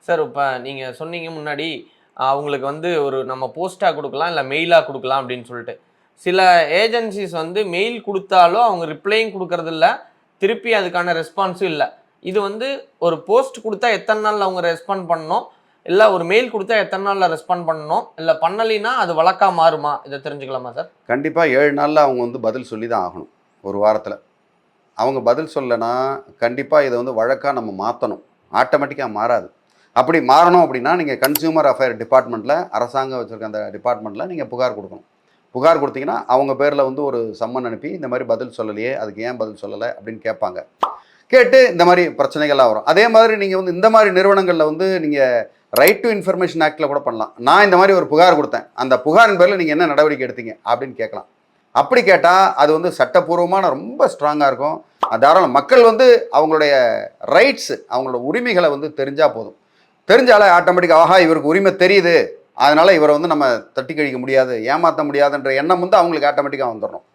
Sir இப்ப நீங்க சொன்னீங்க முன்னாடி, அவங்களுக்கு வந்து ஒரு நம்ம போஸ்ட்டா குடுக்கலாம், இல்ல மெயிலா குடுக்கலாம் அப்படின்னு சொல்லிட்டு. சில ஏஜென்சிஸ் வந்து மெயில் குடுத்தாலும் அவங்க ரிப்ளையும் குடுக்கறதில்ல. திருப்பி அதுக்கான ரெஸ்பான்ஸும் இல்ல. இது வந்து ஒரு போஸ்ட் குடுத்தா எத்தன நாள்ல அவங்க ரெஸ்பாண்ட் பண்ணணும்? இல்ல ஒரு மெயில் குடுத்தா எத்தன நாள்ல ரெஸ்பாண்ட் பண்ணணும்? இல்ல பண்ணலைன்னா அது வழக்கா மாறுமா? இத தெரிஞ்சுக்கலாமா சார்? கண்டிப்பா 7 நாள்ல அவங்க வந்து பதில் சொல்லி தான் ஆகணும். ஒரு வாரத்தில. அவங்க பதில் சொல்லனா, கண்டிப்பா இத வந்து வழக்கா நம்ம மாத்தணும். ஆட்டோமேட்டிக்கா மாறாது. அப்படி மாறணும் அப்படின்னா, நீங்க கன்சியூமர் அஃபேர் டிபார்ட்மெண்ட்ல, அரசாங்கம் வச்சிருக்க அந்த டிபார்ட்மெண்ட்ல நீங்க புகார் குடுக்கணும். புகார் குடுத்தீங்கன்னா, அவங்க பேர்ல வந்து ஒரு சம்மன் அனுப்பி, இந்த மாரி பதில் சொல்லலையே, அதுக்கு ஏன் பதில் சொல்லல அப்படின்னு கேட்பாங்க. கேட்டு இந்த மாரி பிரச்சனைகள்லாம் வரும். அதே மாதிரி நீங்க வந்து இந்த மாரி நிறுவனங்கள்ல வந்து நீங்க ரைட் டூ இன்ஃபர்மேஷன் ஆக்ட்ல கூட பண்ணலாம். நான் இந்த மாரி ஒரு புகார் குடுத்தேன். அந்த புகாரின் பேர்ல நீங்க என்ன நடவடிக்கை எடுத்தீங்க? அப்படின்னு கேட்கலாம். அப்படி கேட்டா, அது வந்து சட்டப்பூர்வமான ரொம்ப ஸ்ட்ராங்கா இருக்கும். தாராளம் மக்கள் வந்து அவங்களுடைய ரைட்ஸ், அவங்களோட உரிமைகள வந்து தெரிஞ்சா போதும். தெரிஞ்சாலே ஆட்டோமேட்டிக்கா, ஆஹா இவருக்கு உரிமை தெரியுது. அதனால இவர வந்து நம்ம தட்டி கழிக்க முடியாது, ஏமாத்த முடியாதுன்ற எண்ணம் வந்து அவங்களுக்கு ஆட்டோமேட்டிக்கா வந்துரணும்.